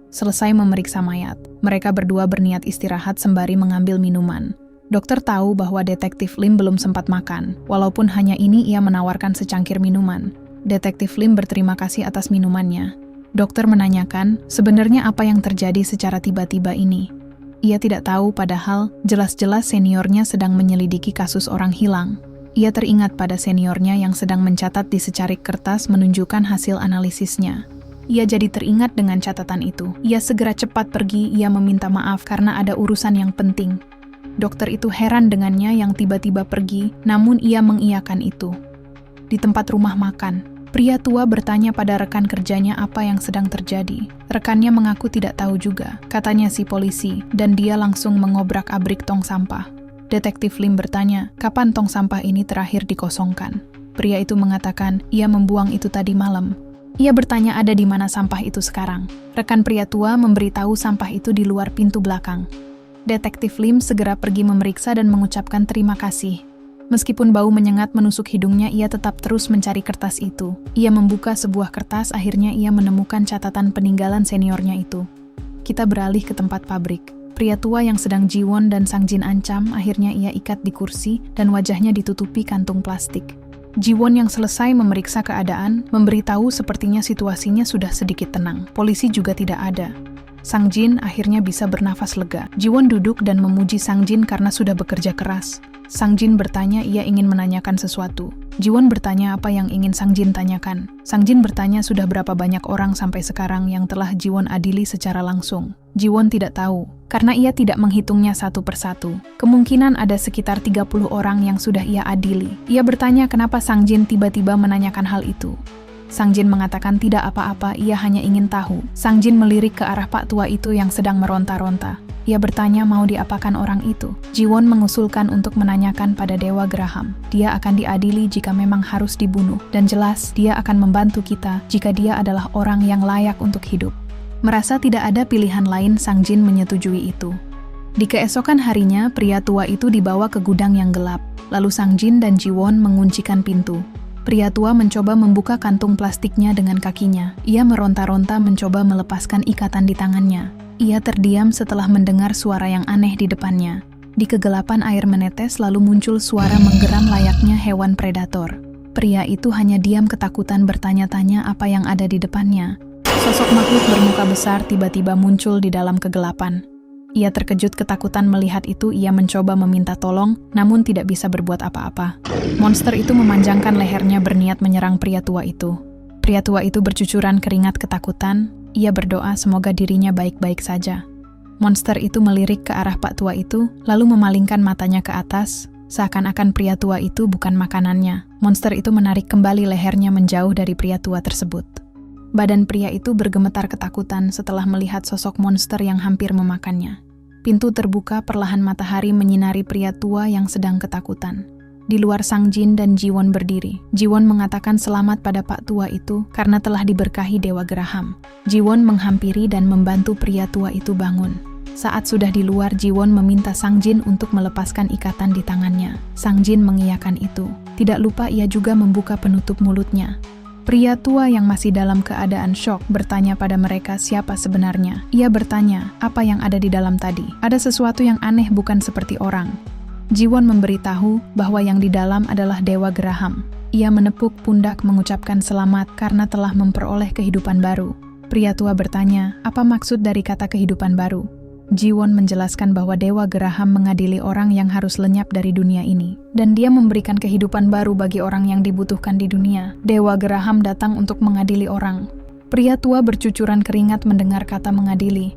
Selesai memeriksa mayat, mereka berdua berniat istirahat sembari mengambil minuman. Dokter tahu bahwa Detektif Lim belum sempat makan, walaupun hanya ini ia menawarkan secangkir minuman. Detektif Lim berterima kasih atas minumannya. Dokter menanyakan, sebenarnya apa yang terjadi secara tiba-tiba ini? Ia tidak tahu padahal jelas-jelas seniornya sedang menyelidiki kasus orang hilang. Ia teringat pada seniornya yang sedang mencatat di secarik kertas menunjukkan hasil analisisnya. Ia jadi teringat dengan catatan itu. Ia segera cepat pergi, ia meminta maaf karena ada urusan yang penting. Dokter itu heran dengannya yang tiba-tiba pergi, namun ia mengiyakan itu. Di tempat rumah makan, pria tua bertanya pada rekan kerjanya apa yang sedang terjadi. Rekannya mengaku tidak tahu juga, katanya si polisi, dan dia langsung mengobrak-abrik tong sampah. Detektif Lim bertanya, kapan tong sampah ini terakhir dikosongkan? Pria itu mengatakan, ia membuang itu tadi malam. Ia bertanya ada di mana sampah itu sekarang. Rekan pria tua memberitahu sampah itu di luar pintu belakang. Detektif Lim segera pergi memeriksa dan mengucapkan terima kasih. Meskipun bau menyengat menusuk hidungnya, ia tetap terus mencari kertas itu. Ia membuka sebuah kertas, akhirnya ia menemukan catatan peninggalan seniornya itu. Kita beralih ke tempat pabrik. Pria tua yang sedang Jiwon dan Sang Jin ancam, akhirnya ia ikat di kursi dan wajahnya ditutupi kantung plastik. Jiwon yang selesai memeriksa keadaan, memberitahu sepertinya situasinya sudah sedikit tenang. Polisi juga tidak ada. Sang Jin akhirnya bisa bernafas lega. Jiwon duduk dan memuji Sang Jin karena sudah bekerja keras. Sang Jin bertanya ia ingin menanyakan sesuatu. Jiwon bertanya apa yang ingin Sang Jin tanyakan. Sang Jin bertanya sudah berapa banyak orang sampai sekarang yang telah Jiwon adili secara langsung. Jiwon tidak tahu, karena ia tidak menghitungnya satu persatu. Kemungkinan ada sekitar 30 orang yang sudah ia adili. Ia bertanya kenapa Sang Jin tiba-tiba menanyakan hal itu. Sang Jin mengatakan tidak apa-apa, ia hanya ingin tahu. Sang Jin melirik ke arah pak tua itu yang sedang meronta-ronta. Ia bertanya mau diapakan orang itu. Jiwon mengusulkan untuk menanyakan pada Dewa Graham. Dia akan diadili jika memang harus dibunuh. Dan jelas, dia akan membantu kita jika dia adalah orang yang layak untuk hidup. Merasa tidak ada pilihan lain, Sang Jin menyetujui itu. Di keesokan harinya, pria tua itu dibawa ke gudang yang gelap. Lalu Sang Jin dan Jiwon menguncikan pintu. Pria tua mencoba membuka kantung plastiknya dengan kakinya. Ia meronta-ronta mencoba melepaskan ikatan di tangannya. Ia terdiam setelah mendengar suara yang aneh di depannya. Di kegelapan air menetes lalu muncul suara menggeram layaknya hewan predator. Pria itu hanya diam ketakutan bertanya-tanya apa yang ada di depannya. Sosok makhluk bermuka besar tiba-tiba muncul di dalam kegelapan. Ia terkejut ketakutan melihat itu, ia mencoba meminta tolong, namun tidak bisa berbuat apa-apa. Monster itu memanjangkan lehernya berniat menyerang pria tua itu. Pria tua itu bercucuran keringat ketakutan. Ia berdoa semoga dirinya baik-baik saja. Monster itu melirik ke arah pak tua itu, lalu memalingkan matanya ke atas, seakan-akan pria tua itu bukan makanannya. Monster itu menarik kembali lehernya menjauh dari pria tua tersebut. Badan pria itu bergemetar ketakutan setelah melihat sosok monster yang hampir memakannya. Pintu terbuka, perlahan matahari menyinari pria tua yang sedang ketakutan. Di luar Sang Jin dan Jiwon berdiri. Jiwon mengatakan selamat pada pak tua itu karena telah diberkahi Dewa Graham. Jiwon menghampiri dan membantu pria tua itu bangun. Saat sudah di luar, Jiwon meminta Sang Jin untuk melepaskan ikatan di tangannya. Sang Jin mengiyakan itu. Tidak lupa ia juga membuka penutup mulutnya. Pria tua yang masih dalam keadaan syok bertanya pada mereka siapa sebenarnya. Ia bertanya, apa yang ada di dalam tadi? Ada sesuatu yang aneh bukan seperti orang. Jiwon memberitahu bahwa yang di dalam adalah Dewa Graham. Ia menepuk pundak mengucapkan selamat karena telah memperoleh kehidupan baru. Pria tua bertanya, apa maksud dari kata kehidupan baru? Jiwon menjelaskan bahwa Dewa Graham mengadili orang yang harus lenyap dari dunia ini. Dan dia memberikan kehidupan baru bagi orang yang dibutuhkan di dunia. Dewa Graham datang untuk mengadili orang. Pria tua bercucuran keringat mendengar kata mengadili.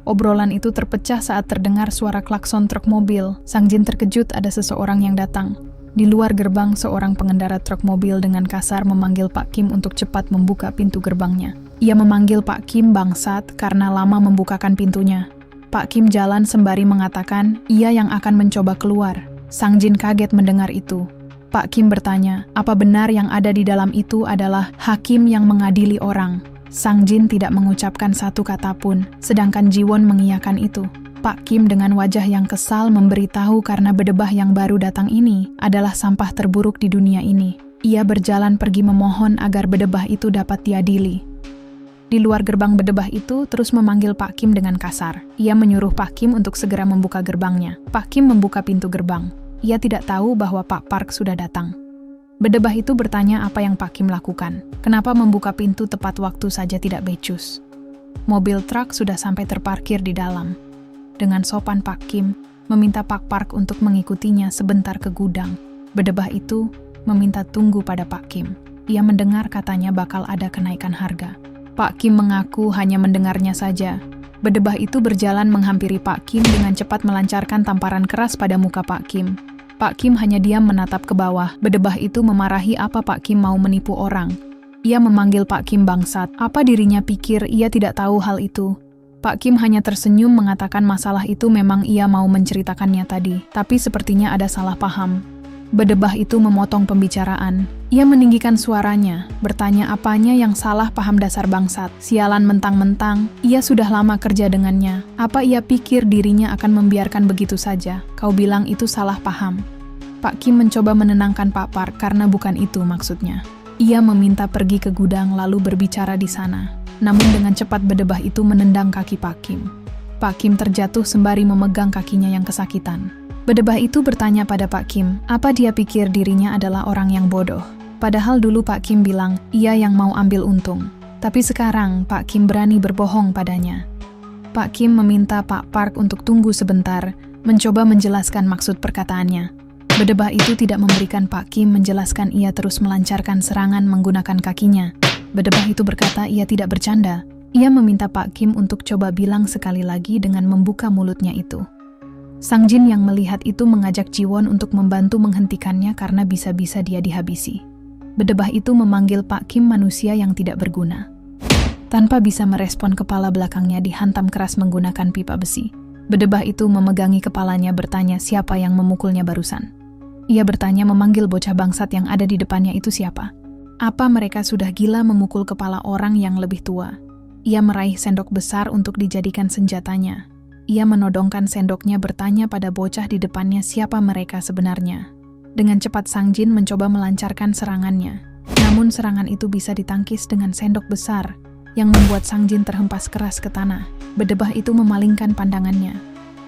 Obrolan itu terpecah saat terdengar suara klakson truk mobil. Sang Jin terkejut ada seseorang yang datang. Di luar gerbang, seorang pengendara truk mobil dengan kasar memanggil Pak Kim untuk cepat membuka pintu gerbangnya. Ia memanggil Pak Kim bangsat karena lama membukakan pintunya. Pak Kim jalan sembari mengatakan ia yang akan mencoba keluar. Sang Jin kaget mendengar itu. Pak Kim bertanya, apa benar yang ada di dalam itu adalah hakim yang mengadili orang? Sang Jin tidak mengucapkan satu kata pun, sedangkan Jiwon mengiyakan itu. Pak Kim dengan wajah yang kesal memberitahu karena bedebah yang baru datang ini adalah sampah terburuk di dunia ini. Ia berjalan pergi memohon agar bedebah itu dapat diadili. Di luar gerbang berdebah itu terus memanggil Pak Kim dengan kasar. Ia menyuruh Pak Kim untuk segera membuka gerbangnya. Pak Kim membuka pintu gerbang. Ia tidak tahu bahwa Pak Park sudah datang. Berdebah itu bertanya apa yang Pak Kim lakukan. Kenapa membuka pintu tepat waktu saja tidak becus? Mobil truk sudah sampai terparkir di dalam. Dengan sopan Pak Kim meminta Pak Park untuk mengikutinya sebentar ke gudang. Berdebah itu meminta tunggu pada Pak Kim. Ia mendengar katanya bakal ada kenaikan harga. Pak Kim mengaku hanya mendengarnya saja. Berdebah itu berjalan menghampiri Pak Kim dengan cepat melancarkan tamparan keras pada muka Pak Kim. Pak Kim hanya diam menatap ke bawah. Berdebah itu memarahi apa Pak Kim mau menipu orang. Ia memanggil Pak Kim bangsat. Apa dirinya pikir ia tidak tahu hal itu? Pak Kim hanya tersenyum mengatakan masalah itu memang ia mau menceritakannya tadi, tapi sepertinya ada salah paham. Berdebah itu memotong pembicaraan. Ia meninggikan suaranya, bertanya apanya yang salah paham dasar bangsat. Sialan mentang-mentang, ia sudah lama kerja dengannya. Apa ia pikir dirinya akan membiarkan begitu saja? Kau bilang itu salah paham. Pak Kim mencoba menenangkan Pak Park karena bukan itu maksudnya. Ia meminta pergi ke gudang lalu berbicara di sana. Namun dengan cepat berdebah itu menendang kaki Pak Kim. Pak Kim terjatuh sembari memegang kakinya yang kesakitan. Berdebah itu bertanya pada Pak Kim, apa dia pikir dirinya adalah orang yang bodoh. Padahal dulu Pak Kim bilang, ia yang mau ambil untung. Tapi sekarang Pak Kim berani berbohong padanya. Pak Kim meminta Pak Park untuk tunggu sebentar, mencoba menjelaskan maksud perkataannya. Berdebah itu tidak memberikan Pak Kim menjelaskan, ia terus melancarkan serangan menggunakan kakinya. Berdebah itu berkata ia tidak bercanda. Ia meminta Pak Kim untuk coba bilang sekali lagi dengan membuka mulutnya itu. Sang Jin yang melihat itu mengajak Jiwon untuk membantu menghentikannya karena bisa-bisa dia dihabisi. Berdebah itu memanggil Pak Kim manusia yang tidak berguna. Tanpa bisa merespon, kepala belakangnya dihantam keras menggunakan pipa besi. Berdebah itu memegangi kepalanya bertanya siapa yang memukulnya barusan. Ia bertanya memanggil bocah bangsat yang ada di depannya itu siapa. Apa mereka sudah gila memukul kepala orang yang lebih tua? Ia meraih sendok besar untuk dijadikan senjatanya. Ia menodongkan sendoknya bertanya pada bocah di depannya siapa mereka sebenarnya. Dengan cepat Sang Jin mencoba melancarkan serangannya. Namun serangan itu bisa ditangkis dengan sendok besar yang membuat Sang Jin terhempas keras ke tanah. Berdebah itu memalingkan pandangannya.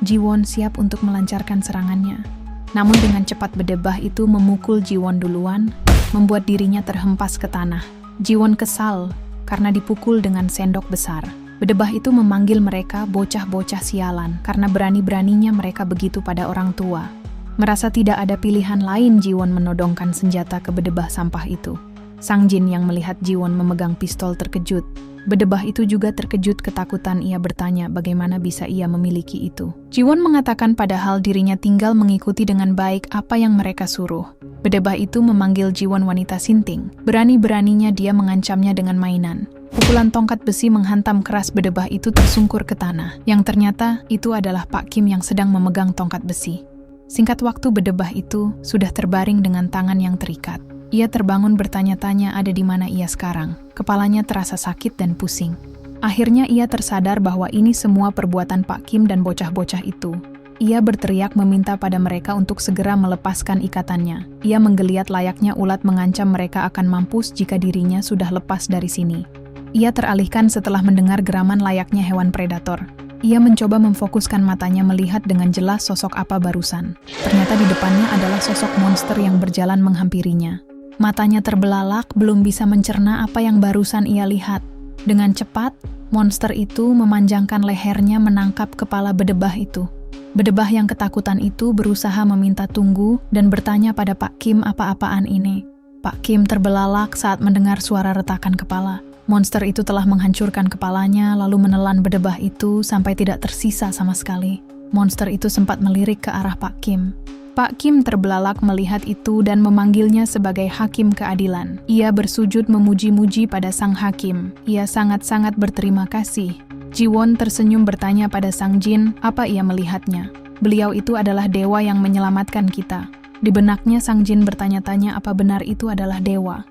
Jiwon siap untuk melancarkan serangannya. Namun dengan cepat berdebah itu memukul Jiwon duluan, membuat dirinya terhempas ke tanah. Jiwon kesal karena dipukul dengan sendok besar. Berdebah itu memanggil mereka bocah-bocah sialan karena berani-beraninya mereka begitu pada orang tua. Merasa tidak ada pilihan lain, Jiwon menodongkan senjata ke berdebah sampah itu. Sang Jin yang melihat Jiwon memegang pistol terkejut. Berdebah itu juga terkejut ketakutan. Ia bertanya bagaimana bisa ia memiliki itu. Jiwon mengatakan padahal dirinya tinggal mengikuti dengan baik apa yang mereka suruh. Berdebah itu memanggil Jiwon wanita sinting. Berani-beraninya dia mengancamnya dengan mainan. Pukulan tongkat besi menghantam keras berdebah itu tersungkur ke tanah. Yang ternyata itu adalah Pak Kim yang sedang memegang tongkat besi. Singkat waktu berdebah itu sudah terbaring dengan tangan yang terikat. Ia terbangun bertanya-tanya ada di mana ia sekarang. Kepalanya terasa sakit dan pusing. Akhirnya ia tersadar bahwa ini semua perbuatan Pak Kim dan bocah-bocah itu. Ia berteriak meminta pada mereka untuk segera melepaskan ikatannya. Ia menggeliat layaknya ulat mengancam mereka akan mampus jika dirinya sudah lepas dari sini. Ia teralihkan setelah mendengar geraman layaknya hewan predator. Ia mencoba memfokuskan matanya melihat dengan jelas sosok apa barusan. Ternyata di depannya adalah sosok monster yang berjalan menghampirinya. Matanya terbelalak, belum bisa mencerna apa yang barusan ia lihat. Dengan cepat, monster itu memanjangkan lehernya menangkap kepala berdebah itu. Berdebah yang ketakutan itu berusaha meminta tunggu dan bertanya pada Pak Kim apa-apaan ini. Pak Kim terbelalak saat mendengar suara retakan kepala. Monster itu telah menghancurkan kepalanya lalu menelan berdebah itu sampai tidak tersisa sama sekali. Monster itu sempat melirik ke arah Pak Kim. Pak Kim terbelalak melihat itu dan memanggilnya sebagai hakim keadilan. Ia bersujud memuji-muji pada sang hakim. Ia sangat-sangat berterima kasih. Jiwon tersenyum bertanya pada Sang Jin apa ia melihatnya. Beliau itu adalah dewa yang menyelamatkan kita. Di benaknya Sang Jin bertanya-tanya apa benar itu adalah dewa.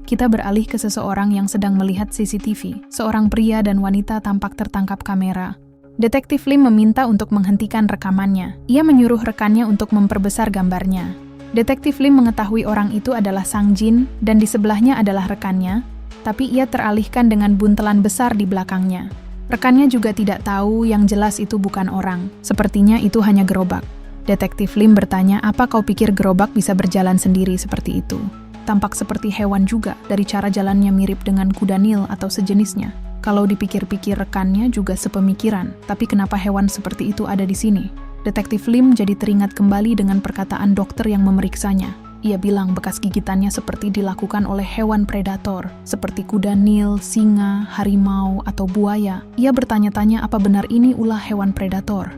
Kita beralih ke seseorang yang sedang melihat CCTV. Seorang pria dan wanita tampak tertangkap kamera. Detektif Lim meminta untuk menghentikan rekamannya. Ia menyuruh rekannya untuk memperbesar gambarnya. Detektif Lim mengetahui orang itu adalah Sang Jin dan di sebelahnya adalah rekannya. tapi ia teralihkan dengan buntelan besar di belakangnya. Rekannya juga tidak tahu, yang jelas itu bukan orang. Sepertinya itu hanya gerobak. Detektif Lim bertanya, apa kau pikir gerobak bisa berjalan sendiri seperti itu? Tampak seperti hewan juga, dari cara jalannya mirip dengan kuda Nil atau sejenisnya. Kalau dipikir-pikir rekannya juga sepemikiran, tapi kenapa hewan seperti itu ada di sini? Detektif Lim jadi teringat kembali dengan perkataan dokter yang memeriksanya. Ia bilang bekas gigitannya seperti dilakukan oleh hewan predator, seperti kuda Nil, singa, harimau, atau buaya. Ia bertanya-tanya apa benar ini ulah hewan predator.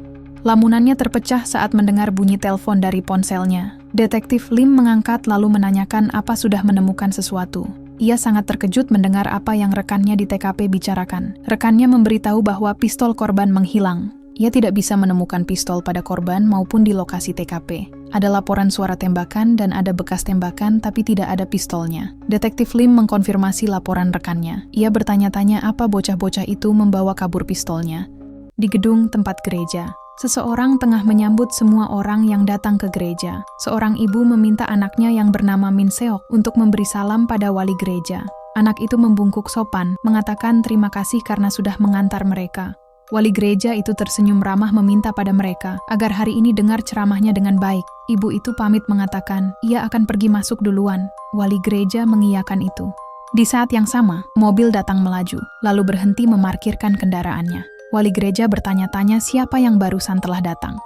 Lamunannya terpecah saat mendengar bunyi telepon dari ponselnya. Detektif Lim mengangkat lalu menanyakan apa sudah menemukan sesuatu. Ia sangat terkejut mendengar apa yang rekannya di TKP bicarakan. Rekannya memberitahu bahwa pistol korban menghilang. Ia tidak bisa menemukan pistol pada korban maupun di lokasi TKP. Ada laporan suara tembakan dan ada bekas tembakan, tapi tidak ada pistolnya. Detektif Lim mengkonfirmasi laporan rekannya. Ia bertanya-tanya apa bocah-bocah itu membawa kabur pistolnya. Di gedung tempat gereja, seseorang tengah menyambut semua orang yang datang ke gereja. Seorang ibu meminta anaknya yang bernama Min Seok untuk memberi salam pada wali gereja. Anak itu membungkuk sopan, mengatakan terima kasih karena sudah mengantar mereka. Wali gereja itu tersenyum ramah meminta pada mereka agar hari ini dengar ceramahnya dengan baik. Ibu itu pamit mengatakan ia akan pergi masuk duluan. Wali gereja mengiyakan itu. Di saat yang sama, mobil datang melaju, lalu berhenti memarkirkan kendaraannya. Wali gereja bertanya-tanya siapa yang barusan telah datang.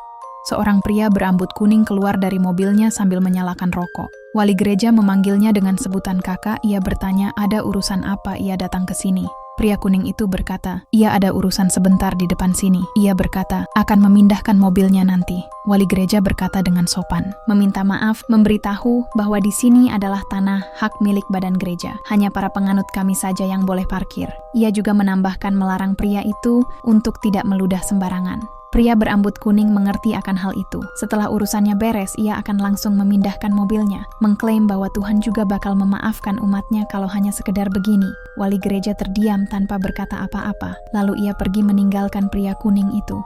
Seorang pria berambut kuning keluar dari mobilnya sambil menyalakan rokok. Wali gereja memanggilnya dengan sebutan kakak. Ia bertanya ada urusan apa ia datang ke sini. Pria kuning itu berkata, ia ada urusan sebentar di depan sini. Ia berkata, akan memindahkan mobilnya nanti. Wali gereja berkata dengan sopan, meminta maaf, memberitahu bahwa di sini adalah tanah hak milik badan gereja. Hanya para penganut kami saja yang boleh parkir. Ia juga menambahkan melarang pria itu untuk tidak meludah sembarangan. Pria berambut kuning mengerti akan hal itu. Setelah urusannya beres, ia akan langsung memindahkan mobilnya, mengklaim bahwa Tuhan juga bakal memaafkan umatnya kalau hanya sekedar begini. Wali gereja terdiam tanpa berkata apa-apa, lalu ia pergi meninggalkan pria kuning itu.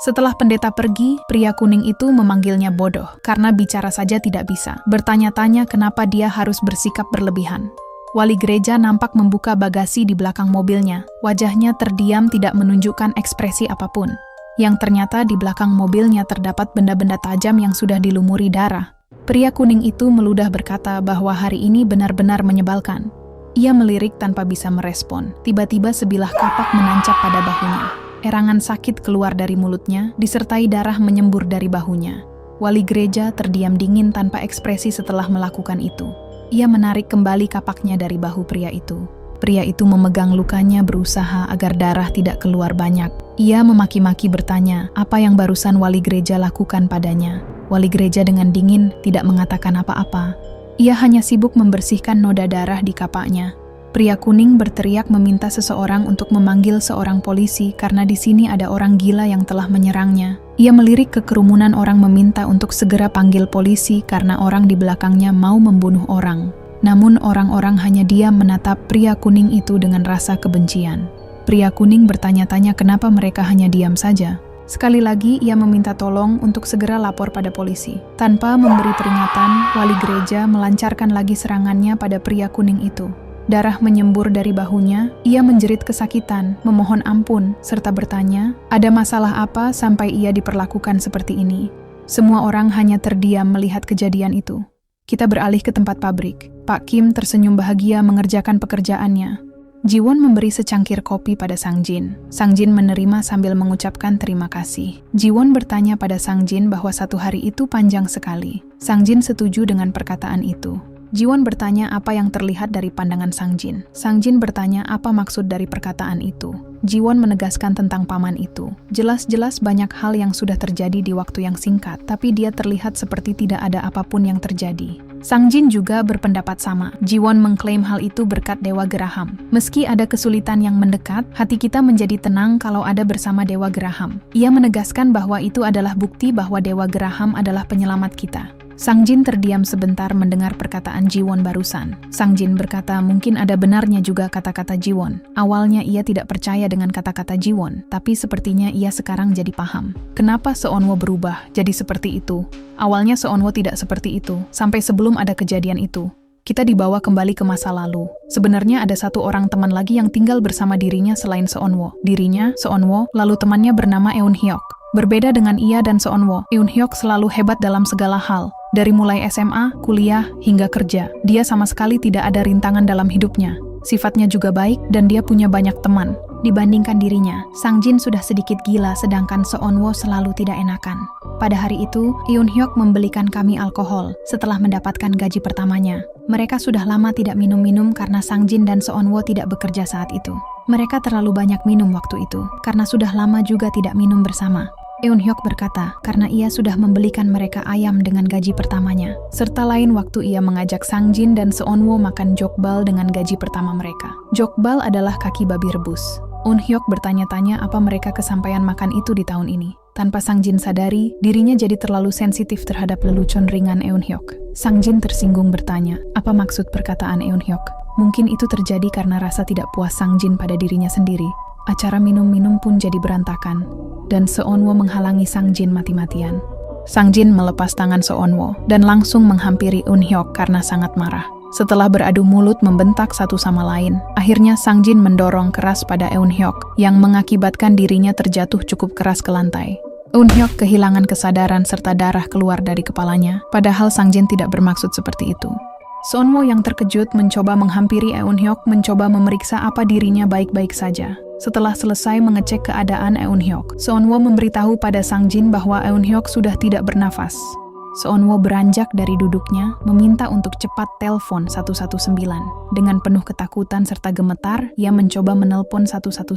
Setelah pendeta pergi, pria kuning itu memanggilnya bodoh, karena bicara saja tidak bisa. Bertanya-tanya kenapa dia harus bersikap berlebihan. Wali gereja nampak membuka bagasi di belakang mobilnya. Wajahnya terdiam tidak menunjukkan ekspresi apapun. Yang ternyata di belakang mobilnya terdapat benda-benda tajam yang sudah dilumuri darah. Pria kuning itu meludah berkata bahwa hari ini benar-benar menyebalkan. Ia melirik tanpa bisa merespon. Tiba-tiba sebilah kapak menancap pada bahunya. Erangan sakit keluar dari mulutnya, disertai darah menyembur dari bahunya. Wali gereja terdiam dingin tanpa ekspresi setelah melakukan itu. Ia menarik kembali kapaknya dari bahu pria itu. Pria itu memegang lukanya berusaha agar darah tidak keluar banyak. Ia memaki-maki bertanya, apa yang barusan wali gereja lakukan padanya? Wali gereja dengan dingin tidak mengatakan apa-apa. Ia hanya sibuk membersihkan noda darah di kapaknya. Pria kuning berteriak meminta seseorang untuk memanggil seorang polisi karena di sini ada orang gila yang telah menyerangnya. Ia melirik ke kerumunan orang meminta untuk segera panggil polisi karena orang di belakangnya mau membunuh orang. Namun orang-orang hanya diam menatap pria kuning itu dengan rasa kebencian. Pria kuning bertanya-tanya kenapa mereka hanya diam saja. Sekali lagi ia meminta tolong untuk segera lapor pada polisi. Tanpa memberi peringatan, wali gereja melancarkan lagi serangannya pada pria kuning itu. Darah menyembur dari bahunya, ia menjerit kesakitan, memohon ampun, serta bertanya, ada masalah apa sampai ia diperlakukan seperti ini? Semua orang hanya terdiam melihat kejadian itu. Kita beralih ke tempat pabrik. Pak Kim tersenyum bahagia mengerjakan pekerjaannya. Jiwon memberi secangkir kopi pada Sang Jin. Sang Jin menerima sambil mengucapkan terima kasih. Jiwon bertanya pada Sang Jin bahwa satu hari itu panjang sekali. Sang Jin setuju dengan perkataan itu. Jiwon bertanya apa yang terlihat dari pandangan Sang Jin. Sang Jin bertanya apa maksud dari perkataan itu. Jiwon menegaskan tentang paman itu. Jelas-jelas banyak hal yang sudah terjadi di waktu yang singkat, tapi dia terlihat seperti tidak ada apapun yang terjadi. Sang Jin juga berpendapat sama. Jiwon mengklaim hal itu berkat Dewa Geraham. Meski ada kesulitan yang mendekat, hati kita menjadi tenang kalau ada bersama Dewa Geraham. Ia menegaskan bahwa itu adalah bukti bahwa Dewa Geraham adalah penyelamat kita. Sang Jin terdiam sebentar mendengar perkataan Jiwon barusan. Sang Jin berkata mungkin ada benarnya juga kata-kata Jiwon. Awalnya ia tidak percaya dengan kata-kata Jiwon, tapi sepertinya ia sekarang jadi paham. Kenapa Seonwo berubah jadi seperti itu? Awalnya Seonwo tidak seperti itu, sampai sebelum ada kejadian itu. Kita dibawa kembali ke masa lalu. Sebenarnya ada satu orang teman lagi yang tinggal bersama dirinya selain Seonwo. Dirinya, Seonwo, lalu temannya bernama Eun-hyuk. Berbeda dengan ia dan Seonwo, Eun-hyuk selalu hebat dalam segala hal. Dari mulai SMA, kuliah, hingga kerja. Dia sama sekali tidak ada rintangan dalam hidupnya. Sifatnya juga baik dan dia punya banyak teman. Dibandingkan dirinya, Sang Jin sudah sedikit gila sedangkan Seonwo selalu tidak enakan. Pada hari itu, Eun-hyuk membelikan kami alkohol setelah mendapatkan gaji pertamanya. Mereka sudah lama tidak minum-minum karena Sang Jin dan Seonwo tidak bekerja saat itu. Mereka terlalu banyak minum waktu itu karena sudah lama juga tidak minum bersama. Eun-hyuk berkata karena ia sudah membelikan mereka ayam dengan gaji pertamanya, serta lain waktu ia mengajak Sang Jin dan Seonwo makan jokbal dengan gaji pertama mereka. Jokbal adalah kaki babi rebus. Eun-hyuk bertanya-tanya apa mereka kesampaian makan itu di tahun ini. Tanpa Sang Jin sadari, dirinya jadi terlalu sensitif terhadap lelucon ringan Eun-hyuk. Sang Jin tersinggung bertanya, apa maksud perkataan Eun-hyuk? Mungkin itu terjadi karena rasa tidak puas Sang Jin pada dirinya sendiri. Acara minum-minum pun jadi berantakan, dan Seonwo menghalangi Sang Jin mati-matian. Sang Jin melepas tangan Seonwo dan langsung menghampiri Eun-hyuk karena sangat marah. Setelah beradu mulut membentak satu sama lain, akhirnya Sang Jin mendorong keras pada Eun-hyuk yang mengakibatkan dirinya terjatuh cukup keras ke lantai. Eun-hyuk kehilangan kesadaran serta darah keluar dari kepalanya, padahal Sang Jin tidak bermaksud seperti itu. Seonwo yang terkejut mencoba menghampiri Eun-hyuk mencoba memeriksa apa dirinya baik-baik saja. Setelah selesai mengecek keadaan Eun-hyuk, Seonwo memberitahu pada Sang Jin bahwa Eun-hyuk sudah tidak bernafas. Seonwo beranjak dari duduknya, meminta untuk cepat telepon 119. Dengan penuh ketakutan serta gemetar, ia mencoba menelpon 119.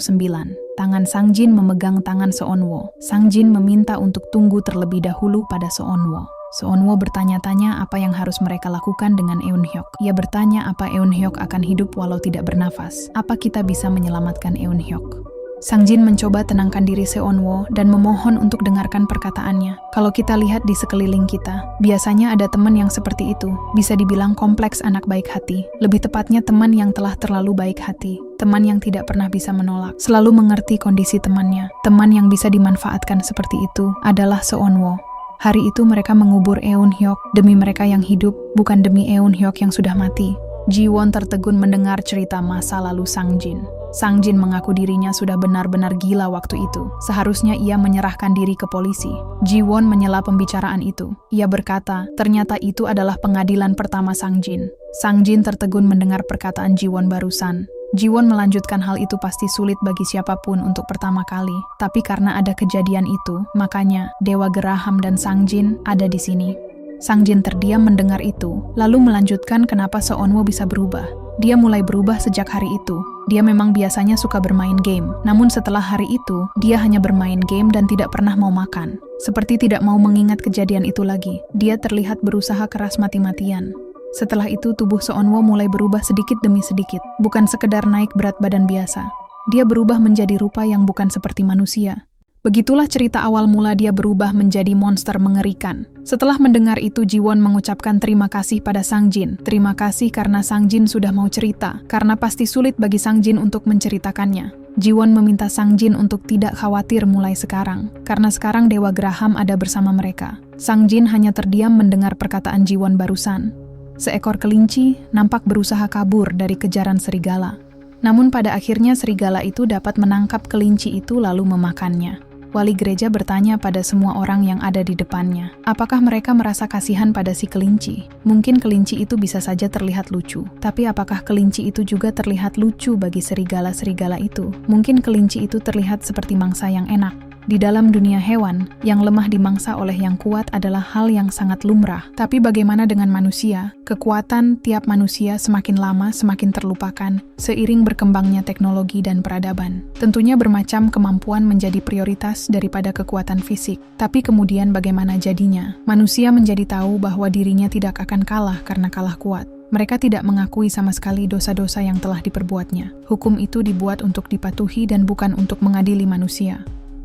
Tangan Sang Jin memegang tangan Seonwo. Sang Jin meminta untuk tunggu terlebih dahulu pada Seonwo. Seonwo bertanya-tanya apa yang harus mereka lakukan dengan Eun-hyuk. Ia bertanya apa Eun-hyuk akan hidup walau tidak bernafas. Apa kita bisa menyelamatkan Eun-hyuk? Sang Jin mencoba tenangkan diri Seonwo dan memohon untuk dengarkan perkataannya. Kalau kita lihat di sekeliling kita, biasanya ada teman yang seperti itu. Bisa dibilang kompleks anak baik hati. Lebih tepatnya teman yang telah terlalu baik hati. Teman yang tidak pernah bisa menolak. Selalu mengerti kondisi temannya. Teman yang bisa dimanfaatkan seperti itu adalah Seonwo. Hari itu mereka mengubur Eun-hyuk demi mereka yang hidup, bukan demi Eun-hyuk yang sudah mati. Ji-won tertegun mendengar cerita masa lalu Sang Jin. Sang Jin mengaku dirinya sudah benar-benar gila waktu itu. Seharusnya ia menyerahkan diri ke polisi. Ji-won menyela pembicaraan itu. Ia berkata, ternyata itu adalah pengadilan pertama Sang Jin. Sang Jin tertegun mendengar perkataan Ji-won barusan. Ji-won melanjutkan hal itu pasti sulit bagi siapapun untuk pertama kali. Tapi karena ada kejadian itu, makanya Dewa Geraham dan Sang Jin ada di sini. Sang Jin terdiam mendengar itu, lalu melanjutkan kenapa Seonwo bisa berubah. Dia mulai berubah sejak hari itu. Dia memang biasanya suka bermain game, namun setelah hari itu, dia hanya bermain game dan tidak pernah mau makan. Seperti tidak mau mengingat kejadian itu lagi. Dia terlihat berusaha keras mati-matian. Setelah itu, tubuh Seonwo mulai berubah sedikit demi sedikit, bukan sekedar naik berat badan biasa. Dia berubah menjadi rupa yang bukan seperti manusia. Begitulah cerita awal mula dia berubah menjadi monster mengerikan. Setelah mendengar itu, Ji-won mengucapkan terima kasih pada Sang Jin. Terima kasih karena Sang Jin sudah mau cerita, karena pasti sulit bagi Sang Jin untuk menceritakannya. Ji-won meminta Sang Jin untuk tidak khawatir mulai sekarang, karena sekarang Dewa Geraham ada bersama mereka. Sang Jin hanya terdiam mendengar perkataan Ji-won barusan. Seekor kelinci nampak berusaha kabur dari kejaran serigala. Namun pada akhirnya serigala itu dapat menangkap kelinci itu lalu memakannya. Wali gereja bertanya pada semua orang yang ada di depannya, apakah mereka merasa kasihan pada si kelinci? Mungkin kelinci itu bisa saja terlihat lucu, tapi apakah kelinci itu juga terlihat lucu bagi serigala-serigala itu? Mungkin kelinci itu terlihat seperti mangsa yang enak. Di dalam dunia hewan, yang lemah dimangsa oleh yang kuat adalah hal yang sangat lumrah. Tapi bagaimana dengan manusia? Kekuatan tiap manusia semakin lama semakin terlupakan seiring berkembangnya teknologi dan peradaban. Tentunya bermacam kemampuan menjadi prioritas daripada kekuatan fisik. Tapi kemudian bagaimana jadinya? Manusia menjadi tahu bahwa dirinya tidak akan kalah karena kalah kuat. Mereka tidak mengakui sama sekali dosa-dosa yang telah diperbuatnya. Hukum itu dibuat untuk dipatuhi dan bukan untuk mengadili manusia.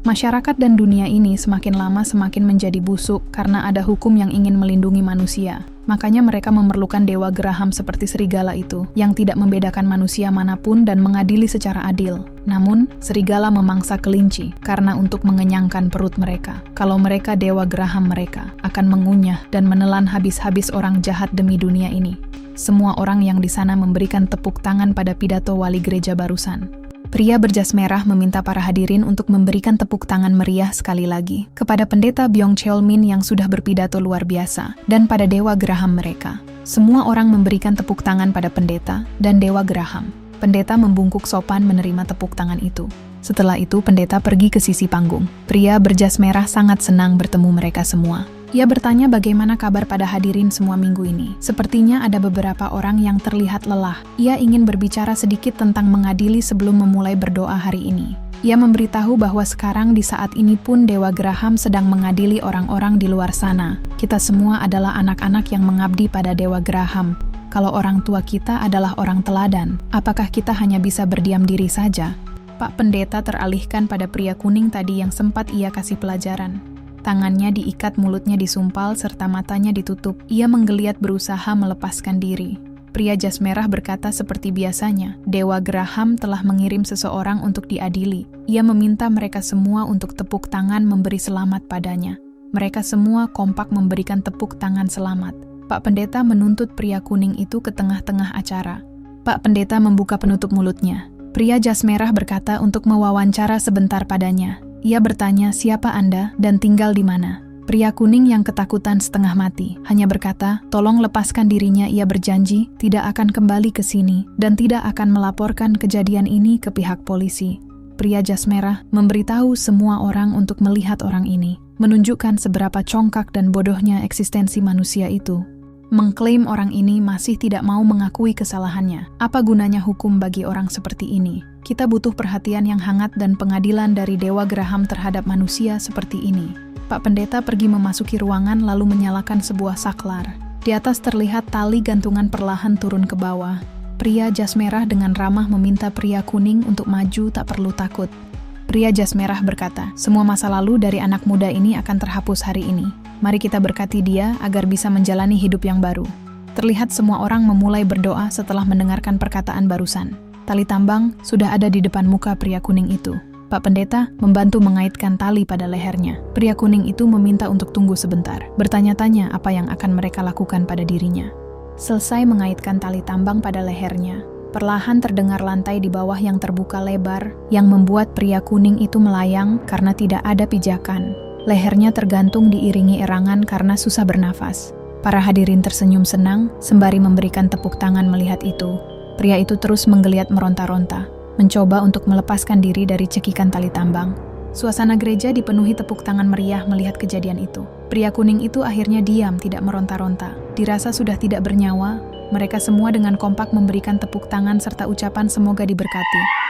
Masyarakat dan dunia ini semakin lama semakin menjadi busuk karena ada hukum yang ingin melindungi manusia. Makanya mereka memerlukan Dewa Geraham seperti serigala itu, yang tidak membedakan manusia manapun dan mengadili secara adil. Namun, serigala memangsa kelinci karena untuk mengenyangkan perut mereka. Kalau mereka Dewa Geraham mereka akan mengunyah dan menelan habis-habis orang jahat demi dunia ini. Semua orang yang di sana memberikan tepuk tangan pada pidato wali gereja barusan. Pria berjas merah meminta para hadirin untuk memberikan tepuk tangan meriah sekali lagi kepada pendeta Byung Cheol Min yang sudah berpidato luar biasa dan pada Dewa Graham mereka. Semua orang memberikan tepuk tangan pada pendeta dan Dewa Graham. Pendeta membungkuk sopan menerima tepuk tangan itu. Setelah itu pendeta pergi ke sisi panggung. Pria berjas merah sangat senang bertemu mereka semua. Ia bertanya bagaimana kabar pada hadirin semua minggu ini. Sepertinya ada beberapa orang yang terlihat lelah. Ia ingin berbicara sedikit tentang mengadili sebelum memulai berdoa hari ini. Ia memberitahu bahwa sekarang di saat ini pun Dewa Graham sedang mengadili orang-orang di luar sana. Kita semua adalah anak-anak yang mengabdi pada Dewa Graham. Kalau orang tua kita adalah orang teladan, apakah kita hanya bisa berdiam diri saja? Pak Pendeta teralihkan pada pria kuning tadi yang sempat ia kasih pelajaran. Tangannya diikat, mulutnya disumpal, serta matanya ditutup. Ia menggeliat berusaha melepaskan diri. Pria jas merah berkata seperti biasanya, Dewa Graham telah mengirim seseorang untuk diadili. Ia meminta mereka semua untuk tepuk tangan memberi selamat padanya. Mereka semua kompak memberikan tepuk tangan selamat. Pak Pendeta menuntut pria kuning itu ke tengah-tengah acara. Pak Pendeta membuka penutup mulutnya. Pria jas merah berkata untuk mewawancara sebentar padanya. Ia bertanya siapa Anda dan tinggal di mana. Pria kuning yang ketakutan setengah mati hanya berkata, tolong lepaskan dirinya. Ia berjanji tidak akan kembali ke sini dan tidak akan melaporkan kejadian ini ke pihak polisi. Pria jas merah memberitahu semua orang untuk melihat orang ini, menunjukkan seberapa congkak dan bodohnya eksistensi manusia itu. Mengklaim orang ini masih tidak mau mengakui kesalahannya. Apa gunanya hukum bagi orang seperti ini? Kita butuh perhatian yang hangat dan pengadilan dari Dewa Graham terhadap manusia seperti ini. Pak Pendeta pergi memasuki ruangan lalu menyalakan sebuah saklar. Di atas terlihat tali gantungan perlahan turun ke bawah. Pria jas merah dengan ramah meminta pria kuning untuk maju, tak perlu takut. Pria jas merah berkata, semua masa lalu dari anak muda ini akan terhapus hari ini. Mari kita berkati dia agar bisa menjalani hidup yang baru. Terlihat semua orang memulai berdoa setelah mendengarkan perkataan barusan. Tali tambang sudah ada di depan muka pria kuning itu. Pak Pendeta membantu mengaitkan tali pada lehernya. Pria kuning itu meminta untuk tunggu sebentar, bertanya-tanya apa yang akan mereka lakukan pada dirinya. Selesai mengaitkan tali tambang pada lehernya, perlahan terdengar lantai di bawah yang terbuka lebar, yang membuat pria kuning itu melayang karena tidak ada pijakan. Lehernya tergantung diiringi erangan karena susah bernafas. Para hadirin tersenyum senang, sembari memberikan tepuk tangan melihat itu. Pria itu terus menggeliat meronta-ronta, mencoba untuk melepaskan diri dari cekikan tali tambang. Suasana gereja dipenuhi tepuk tangan meriah melihat kejadian itu. Pria kuning itu akhirnya diam, tidak meronta-ronta. Dirasa sudah tidak bernyawa, mereka semua dengan kompak memberikan tepuk tangan serta ucapan semoga diberkati.